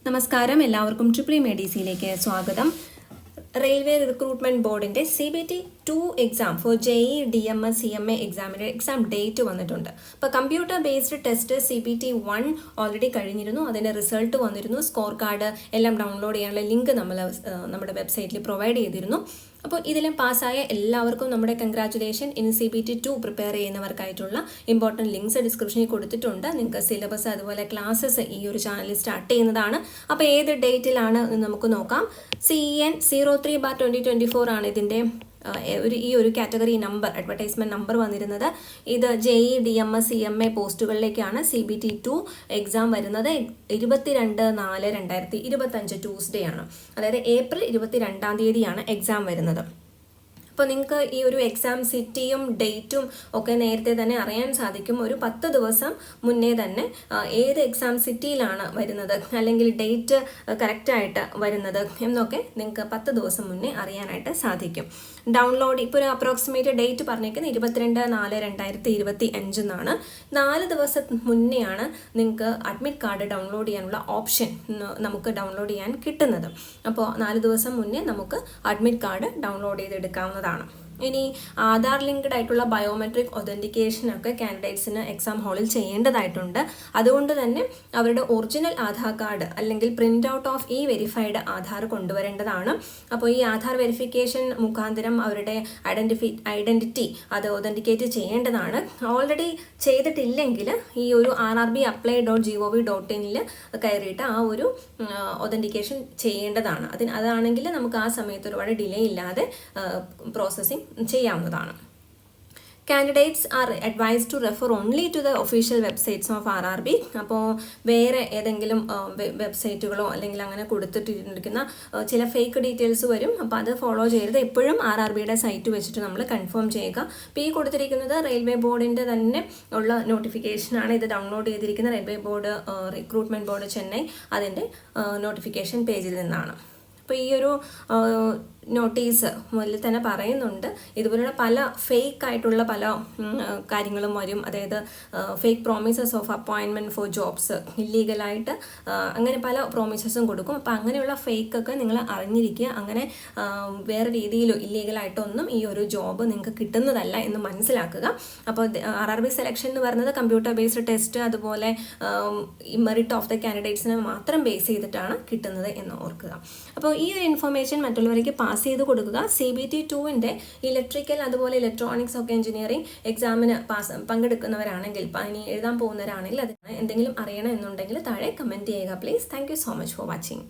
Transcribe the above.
നമസ്കാരം, എല്ലാവർക്കും ട്രിപ്പിൾ മെഡിസിയിലേക്ക് സ്വാഗതം. റെയിൽവേ റിക്രൂട്ട്മെന്റ് ബോർഡിന്റെ CBT-2 exam for JEE DMS CMA എക്സാമിന്റെ എക്സാം ഡേറ്റ് വന്നിട്ടുണ്ട്. അപ്പോൾ computer based test CBT-1 already കഴിഞ്ഞിരുന്നു. അതിന്റെ റിസൾട്ട് വന്നിരുന്നു. സ്കോർ കാർഡ് എല്ലാം ഡൗൺലോഡ് ചെയ്യാനുള്ള ലിങ്ക് നമ്മൾ നമ്മുടെ വെബ്സൈറ്റിൽ പ്രൊവൈഡ് ചെയ്തിരുന്നു. അപ്പോൾ ഇതിലും പാസ്സായ എല്ലാവർക്കും നമ്മുടെ കൺഗ്രാറ്റുലേഷൻ. ഇനി CBT-2 പ്രിപ്പയർ ചെയ്യുന്നവർക്കായിട്ടുള്ള ഇമ്പോർട്ടൻറ്റ് ലിങ്ക്സ് ഡിസ്ക്രിപ്ഷനിൽ കൊടുത്തിട്ടുണ്ട്. നിങ്ങൾക്ക് സിലബസ് അതുപോലെ ക്ലാസ്സസ് ഈ ഒരു ചാനലിൽ സ്റ്റാർട്ട് ചെയ്യുന്നതാണ്. അപ്പോൾ ഏത് ഡേറ്റിലാണ് നമുക്ക് നോക്കാം. CEN 03/2024 ആണ് ഇതിൻ്റെ ഈ ഒരു കാറ്റഗറി നമ്പർ, അഡ്വർടൈസ്മെന്റ് നമ്പർ വന്നിരുന്നത്. ഇത് JEE DMS CMA പോസ്റ്റുകളിലേക്കാണ് CBT-2 exam വരുന്നത്. 22/4/2025 ട്യൂസ്ഡേ ആണ്, അതായത് ഏപ്രിൽ 22-ാം തീയതിയാണ് എക്സാം വരുന്നത്. അപ്പോൾ നിങ്ങൾക്ക് ഈ ഒരു എക്സാം സിറ്റിയും ഡേറ്റും ഒക്കെ നേരത്തെ തന്നെ അറിയാൻ സാധിക്കും. ഒരു 10 ദിവസം മുന്നേ തന്നെ ഏത് എക്സാം സിറ്റിയിലാണ് വരുന്നത് അല്ലെങ്കിൽ ഡേറ്റ് കറക്റ്റായിട്ട് വരുന്നത് എന്നൊക്കെ നിങ്ങൾക്ക് 10 ദിവസം മുന്നേ അറിയാനായിട്ട് സാധിക്കും. ഡൗൺലോഡ് ഇപ്പോൾ ഒരു അപ്രോക്സിമേറ്റ് ഡേറ്റ് പറഞ്ഞേക്കുന്നത് 22/4/2025 എന്നാണ്. 4 ദിവസം മുന്നെയാണ് നിങ്ങൾക്ക് അഡ്മിറ്റ് കാർഡ് ഡൗൺലോഡ് ചെയ്യാനുള്ള ഓപ്ഷൻ നമുക്ക് ഡൗൺലോഡ് ചെയ്യാൻ കിട്ടുന്നത്. അപ്പോൾ 4 ദിവസം മുന്നേ നമുക്ക് അഡ്മിറ്റ് കാർഡ് ഡൗൺലോഡ് ചെയ്തെടുക്കാവുന്നതാണ്. ഇനി ആധാർ ലിങ്ക്ഡ് ആയിട്ടുള്ള ബയോമെട്രിക് ഒതൻറ്റിക്കേഷനൊക്കെ കാൻഡിഡേറ്റ്സിന് എക്സാം ഹാളിൽ ചെയ്യേണ്ടതായിട്ടുണ്ട്. അതുകൊണ്ട് തന്നെ അവരുടെ ഒറിജിനൽ ആധാർ കാർഡ് അല്ലെങ്കിൽ print out of verified Aadhaar കൊണ്ടുവരേണ്ടതാണ്. അപ്പോൾ ഈ ആധാർ വെരിഫിക്കേഷൻ മുഖാന്തരം അവരുടെ ഐഡൻറ്റിറ്റി അത് ഒതൻറ്റിക്കേറ്റ് ചെയ്യേണ്ടതാണ്. ഓൾറെഡി ചെയ്തിട്ടില്ലെങ്കിൽ ഈ ഒരു rrbapply.gov.in കയറിയിട്ട് ആ ഒരു ഒതൻറ്റിക്കേഷൻ ചെയ്യേണ്ടതാണ്. അതാണെങ്കിൽ നമുക്ക് ആ സമയത്ത് ഒരുപാട് ഡിലേ ഇല്ലാതെ പ്രോസസ്സിംഗ് ചെയ്യാവുന്നതാണ്. Candidates are advised to refer only to the official websites of RRB. അപ്പോൾ വേറെ ഏതെങ്കിലും വെബ്സൈറ്റുകളോ അല്ലെങ്കിൽ അങ്ങനെ കൊടുത്തിട്ടിരിക്കുന്ന ചില ഫേക്ക് ഡീറ്റെയിൽസ് വരും. അപ്പോൾ അത് ഫോളോ ചെയ്യരുത്. എപ്പോഴും RRBയുടെ സൈറ്റ് വെച്ചിട്ട് നമ്മൾ കൺഫേം ചെയ്യുക. അപ്പോൾ ഈ കൊടുത്തിരിക്കുന്നത് റെയിൽവേ ബോർഡിൻ്റെ തന്നെ ഉള്ള നോട്ടിഫിക്കേഷനാണ്. ഇത് ഡൗൺലോഡ് ചെയ്തിരിക്കുന്ന railway board recruitment board Chennai അതിൻ്റെ നോട്ടിഫിക്കേഷൻ പേജിൽ നിന്നാണ്. അപ്പോൾ ഈ ഒരു നോട്ടീസ് മുതൽ തന്നെ പറയുന്നുണ്ട്, ഇതുപോലുള്ള പല ഫേക്ക് ആയിട്ടുള്ള പല കാര്യങ്ങളും വരും. അതായത് fake promises of appointment for jobs, ഇല്ലീഗലായിട്ട് അങ്ങനെ പല പ്രോമിസസും കൊടുക്കും. അപ്പോൾ അങ്ങനെയുള്ള ഫേക്കൊക്കെ നിങ്ങൾ അറിഞ്ഞിരിക്കുക. അങ്ങനെ വേറെ രീതിയിലോ ഇല്ലീഗലായിട്ടൊന്നും ഈ ഒരു ജോബ് നിങ്ങൾക്ക് കിട്ടുന്നതല്ല എന്ന് മനസ്സിലാക്കുക. അപ്പോൾ RRB സെലക്ഷൻ എന്ന് പറയുന്നത് കമ്പ്യൂട്ടർ ബേസ്ഡ് ടെസ്റ്റ് അതുപോലെ മെറിറ്റ് ഓഫ് ദ കാൻഡിഡേറ്റ്സിനെ മാത്രം ബേസ് ചെയ്തിട്ടാണ് കിട്ടുന്നത് എന്ന് ഓർക്കുക. അപ്പോൾ ഈ ഒരു ഇൻഫർമേഷൻ മറ്റുള്ളവർക്ക് പാസ് ചെയ്ത് കൊടുക്കുക. CBT-2 ഇലക്ട്രിക്കൽ അതുപോലെ ഇലക്ട്രോണിക്സ് ഒക്കെ എഞ്ചിനീയറിംഗ് എക്സാമിന് പങ്കെടുക്കുന്നവരാണെങ്കിൽ, ഇനി എഴുതാൻ പോകുന്നവരാണെങ്കിൽ അതിന് എന്തെങ്കിലും അറിയണം എന്നുണ്ടെങ്കിൽ താഴെ കമൻറ്റ് ചെയ്യുക please. Thank you so much for watching.